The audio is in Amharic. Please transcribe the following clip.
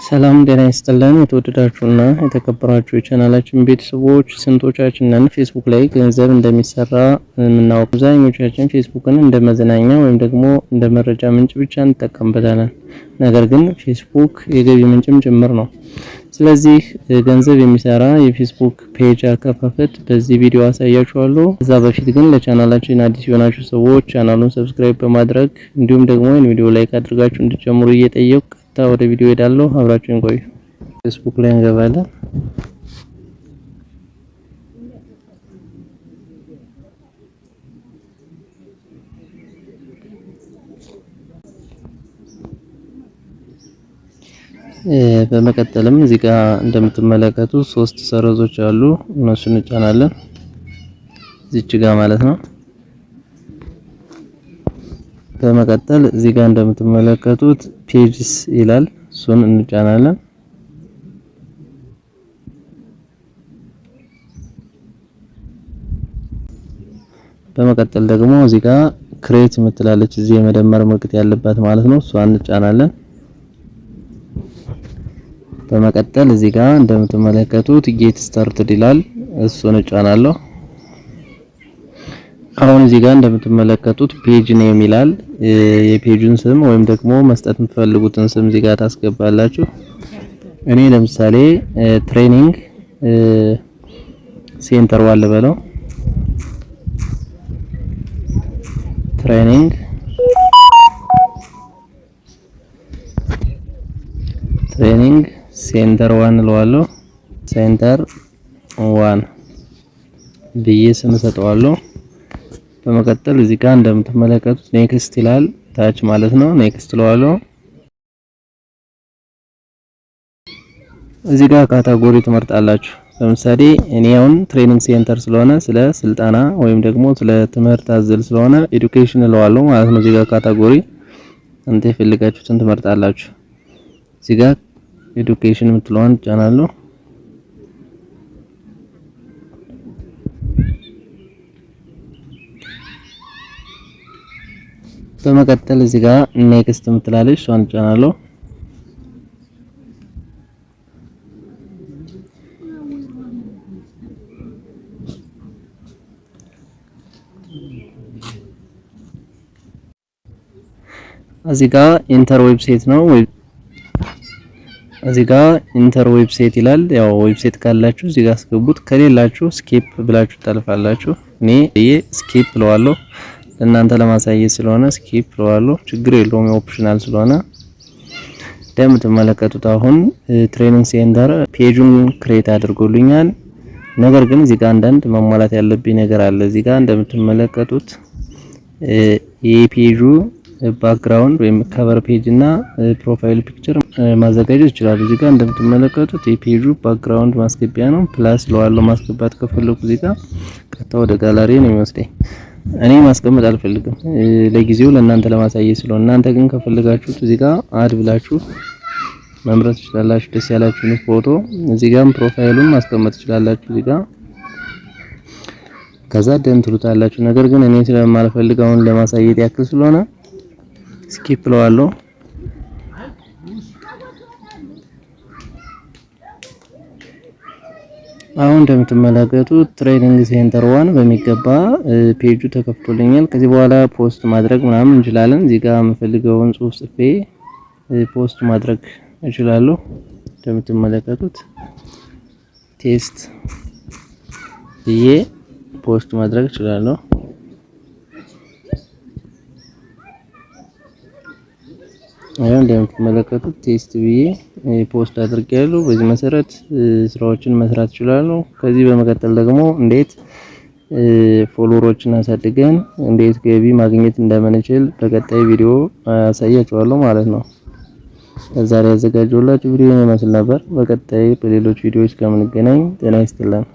ሰላም ጤና ይስጥልን። የተወደዳችሁና የተከበራችሁ የቻናላችን ቤተሰቦች ስንቶቻችን ነን ፌስቡክ ላይ ገንዘብ እንደሚሰራ የምናውቅ? አብዛኞቻችን ፌስቡክን እንደ መዝናኛ ወይም ደግሞ እንደ መረጃ ምንጭ ብቻ እንጠቀምበታለን። ነገር ግን ፌስቡክ የገቢ ምንጭም ጭምር ነው። ስለዚህ ገንዘብ የሚሰራ የፌስቡክ ፔጅ አከፋፈት በዚህ ቪዲዮ አሳያችኋለሁ። ከዛ በፊት ግን ለቻናላችን አዲስ የሆናችሁ ሰዎች ቻናሉን ሰብስክራይብ በማድረግ እንዲሁም ደግሞ ይህን ቪዲዮ ላይክ አድርጋችሁ እንድትጀምሩ እየጠየቁ ወደ ቪዲዮ ሄዳለሁ። አብራችሁን ቆዩ። ፌስቡክ ላይ እንገባለን። በመቀጠልም እዚህ ጋር እንደምትመለከቱት 3 ሰረዞች አሉ። እነሱን እንጫናለን እዚች ጋር ማለት ነው። በመቀጠል እዚህ ጋር እንደምትመለከቱት ፔጅስ ይላል። እሱን እንጫናለን። በመቀጠል ደግሞ እዚህ ጋር ክሬት የምትላለች እዚህ የመደመር ምልክት ያለባት ማለት ነው። እሷን እንጫናለን። በመቀጠል እዚህ ጋር እንደምትመለከቱት ጌት ስታርትድ ይላል። እሱን እጫናለሁ። አሁን እዚህ ጋር እንደምትመለከቱት ፔጅ ኔም ይላል። የፔጁን ስም ወይም ደግሞ መስጠት የምትፈልጉትን ስም እዚህ ጋር ታስገባላችሁ። እኔ ለምሳሌ ትሬኒንግ ሴንተር ዋን ልበለው። ትሬኒንግ ሴንተር ዋን እለዋለሁ። ሴንተር ዋን ብዬ ስም ሰጠዋለሁ። በመቀጠል እዚህ ጋር እንደምትመለከቱት ኔክስት ይላል ታች ማለት ነው። ኔክስት እለዋለሁ። እዚህ ጋር ካታጎሪ ትመርጣላችሁ። ለምሳሌ እኔ አሁን ትሬኒንግ ሴንተር ስለሆነ ስለ ስልጠና ወይም ደግሞ ስለ ትምህርት አዘል ስለሆነ ኤዱኬሽን እለዋለሁ ማለት ነው። እዚህ ጋር ካታጎሪ እንተ የፈለጋችሁትን ትመርጣላችሁ። እዚህ ጋር ኤዱኬሽን የምትለዋን ጫናለሁ። በመቀጠል እዚህ ጋር ኔክስት የምትላለች እሷን ጫናለሁ። እዚህ ጋር ኢንተር ዌብሳይት ነው። እዚህ ጋር ኢንተር ዌብሳይት ይላል። ያው ዌብሳይት ካላችሁ እዚህ ጋር አስገቡት፣ ከሌላችሁ ስኪፕ ብላችሁ ታልፋላችሁ። እኔ ስኪፕ እለዋለሁ እናንተ ለማሳየት ስለሆነ ስኪፕ እለዋለሁ። ችግር የለውም ኦፕሽናል ስለሆነ። እንደምትመለከቱት አሁን ትሬኒንግ ሴንተር ፔጁን ክሬት አድርጎልኛል። ነገር ግን እዚህ ጋር አንዳንድ መሟላት ያለብኝ ነገር አለ። እዚህ ጋር እንደምትመለከቱት የፔጁ ባክግራውንድ ወይም ከቨር ፔጅ እና ፕሮፋይል ፒክቸር ማዘጋጀት ይችላል። እዚህ ጋር እንደምትመለከቱት የፔጁ ባክግራውንድ ማስገቢያ ነው። ፕላስ ለዋለው ማስገባት ከፈለኩ እዚህ ጋር ቀጥታ ወደ ጋላሪ ነው የሚወስደኝ። እኔ ማስቀመጥ አልፈልግም ለጊዜው ለእናንተ ለማሳየት ስለሆነ። እናንተ ግን ከፈለጋችሁት እዚህ ጋር አድ ብላችሁ መምረጥ ትችላላችሁ። ደስ ያላችሁን ፎቶ እዚህ ጋርም ፕሮፋይሉን ማስቀመጥ ትችላላችሁ እዚህ ጋር። ከዛ ደን ትሉታላችሁ። ነገር ግን እኔ ስለማልፈልግ አሁን ለማሳየት ያክል ስለሆነ ስኪፕ እለዋለሁ። አሁን እንደምትመለከቱት ትሬኒንግ ሴንተር ዋን በሚገባ ፔጁ ተከፍቶልኛል። ከዚህ በኋላ ፖስት ማድረግ ምናምን እንችላለን። እዚህ ጋር የምፈልገውን ጽሁፍ ጽፌ ፖስት ማድረግ እችላለሁ። እንደምትመለከቱት ቴስት ብዬ ፖስት ማድረግ እችላለሁ። አሁን እንደምትመለከቱት ቴስት ብዬ ፖስት አድርጌያለሁ። በዚህ መሰረት ስራዎችን መስራት እችላለሁ። ከዚህ በመቀጠል ደግሞ እንዴት ፎሎወሮችን አሳድገን እንዴት ገቢ ማግኘት እንደምንችል በቀጣይ ቪዲዮ አሳያችኋለሁ ማለት ነው። ዛሬ ያዘጋጀሁላችሁ ቪዲዮ ይመስል ነበር። በቀጣይ በሌሎች ቪዲዮዎች ከምንገናኝ ጤና ይስጥልን።